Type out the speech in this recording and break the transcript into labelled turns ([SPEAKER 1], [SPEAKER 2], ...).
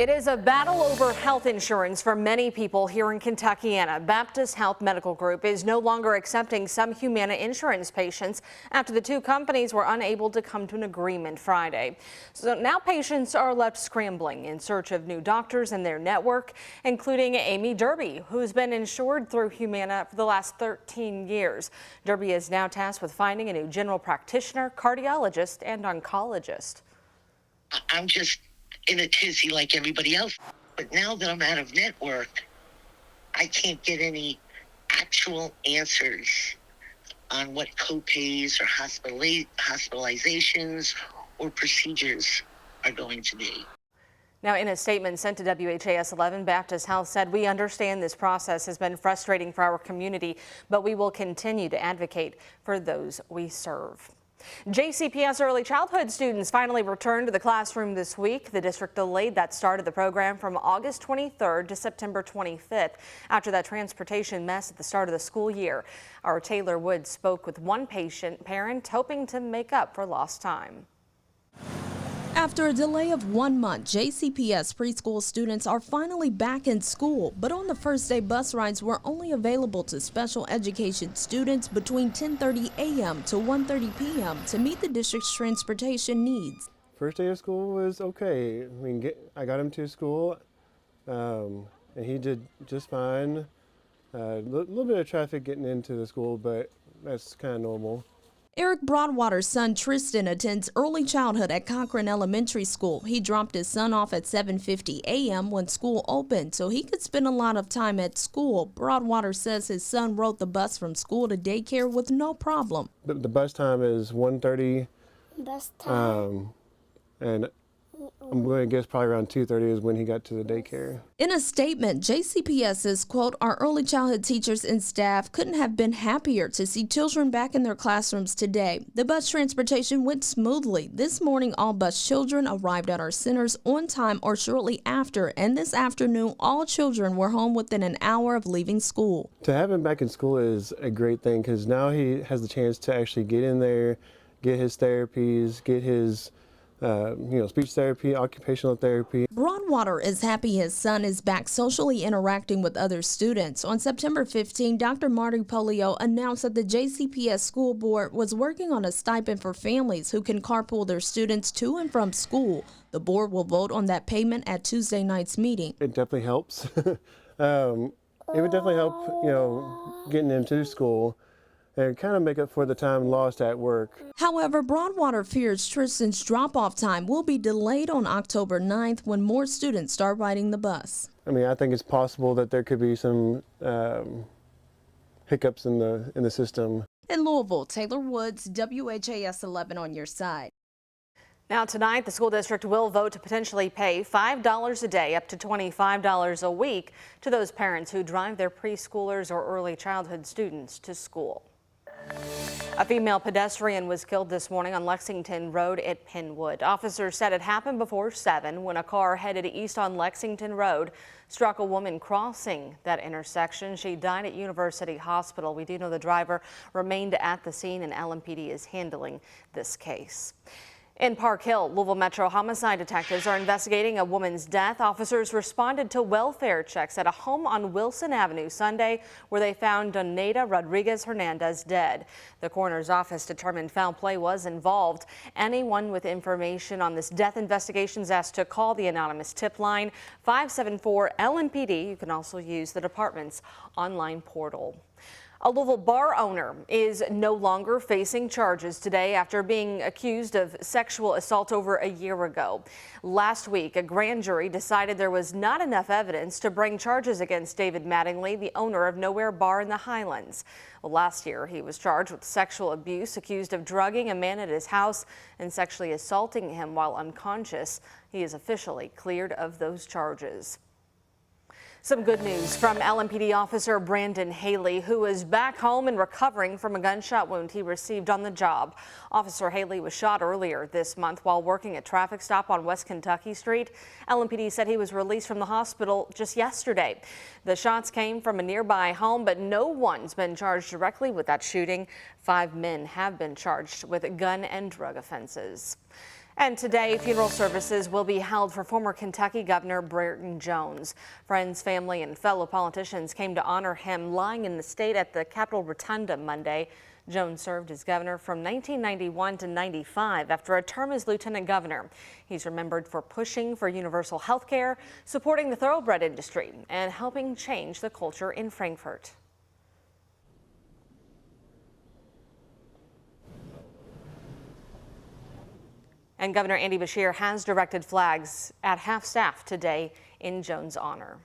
[SPEAKER 1] It is a battle over health insurance for many people here in Kentuckiana. Baptist Health Medical Group is no longer accepting some Humana insurance patients after the two companies were unable to come to an agreement Friday. So now patients are left scrambling in search of new doctors in their network, including Amy Derby, who's been insured through Humana for the last 13 years. Derby is now tasked with finding a new general practitioner, cardiologist, and oncologist.
[SPEAKER 2] I'm just in a tizzy like everybody else. But now that I'm out of network, I can't get any actual answers on what copays or hospitalizations or procedures are going to be.
[SPEAKER 1] Now, in a statement sent to WHAS11, Baptist Health said, "We understand this process has been frustrating for our community, but we will continue to advocate for those we serve." JCPS early childhood students finally returned to the classroom this week. The district delayed that start of the program from August 23rd to September 25th after that transportation mess at the start of the school year. Our Taylor Woods spoke with one parent hoping to make up for lost time.
[SPEAKER 3] After a delay of 1 month, JCPS preschool students are finally back in school, but on the first day, bus rides were only available to special education students between 10:30 a.m. to 1:30 p.m. to meet the district's transportation needs.
[SPEAKER 4] First day of school was okay. I got him to school, and he did just fine. A little bit of traffic getting into the school, but that's kind of normal.
[SPEAKER 3] Eric Broadwater's son Tristan attends early childhood at Cochran Elementary School. He dropped his son off at 7:50 a.m. when school opened so he could spend a lot of time at school. Broadwater says his son rode the bus from school to daycare with no problem.
[SPEAKER 4] The bus time is 1:30, and I'm going to guess probably around 2:30 is when he got to the daycare.
[SPEAKER 3] In a statement, JCPS says, quote, "Our early childhood teachers and staff couldn't have been happier to see children back in their classrooms today. The bus transportation went smoothly. This morning, all bus children arrived at our centers on time or shortly after, and this afternoon, all children were home within an hour of leaving school."
[SPEAKER 4] To have him back in school is a great thing because now he has the chance to actually get in there, get his therapies, get his speech therapy, occupational therapy.
[SPEAKER 3] Broadwater is happy his son is back socially interacting with other students. On September 15, Dr. Marty Polio announced that the JCPS school board was working on a stipend for families who can carpool their students to and from school. The board will vote on that payment at Tuesday night's meeting.
[SPEAKER 4] It definitely helps. It would definitely help, getting them to school and kind of make up for the time lost at work.
[SPEAKER 3] However, Broadwater fears Tristan's drop-off time will be delayed on October 9th when more students start riding the bus.
[SPEAKER 4] I think it's possible that there could be some hiccups in the system.
[SPEAKER 3] In Louisville, Taylor Woods, WHAS 11 on your side.
[SPEAKER 1] Now tonight, the school district will vote to potentially pay $5 a day up to $25 a week to those parents who drive their preschoolers or early childhood students to school. A female pedestrian was killed this morning on Lexington Road at Penwood. Officers said it happened before 7 when a car headed east on Lexington Road struck a woman crossing that intersection. She died at University Hospital. We do know the driver remained at the scene and LMPD is handling this case. In Park Hill, Louisville Metro homicide detectives are investigating a woman's death. Officers responded to welfare checks at a home on Wilson Avenue Sunday where they found Donata Rodriguez Hernandez dead. The coroner's office determined foul play was involved. Anyone with information on this death investigation is asked to call the anonymous tip line 574-LMPD. You can also use the department's online portal. A Louisville bar owner is no longer facing charges today after being accused of sexual assault over a year ago. Last week, a grand jury decided there was not enough evidence to bring charges against David Mattingly, the owner of Nowhere Bar in the Highlands. Well, last year, he was charged with sexual abuse, accused of drugging a man at his house and sexually assaulting him while unconscious. He is officially cleared of those charges. Some good news from LMPD officer Brandon Haley, who is back home and recovering from a gunshot wound he received on the job. Officer Haley was shot earlier this month while working a traffic stop on West Kentucky Street. LMPD said he was released from the hospital just yesterday. The shots came from a nearby home, but no one's been charged directly with that shooting. 5 men have been charged with gun and drug offenses. And today, funeral services will be held for former Kentucky Governor Brereton Jones. Friends, family, and fellow politicians came to honor him lying in the state at the Capitol Rotunda Monday. Jones served as governor from 1991 to 95 after a term as lieutenant governor. He's remembered for pushing for universal health care, supporting the thoroughbred industry, and helping change the culture in Frankfort. And Governor Andy Beshear has directed flags at half-staff today in Jones' honor.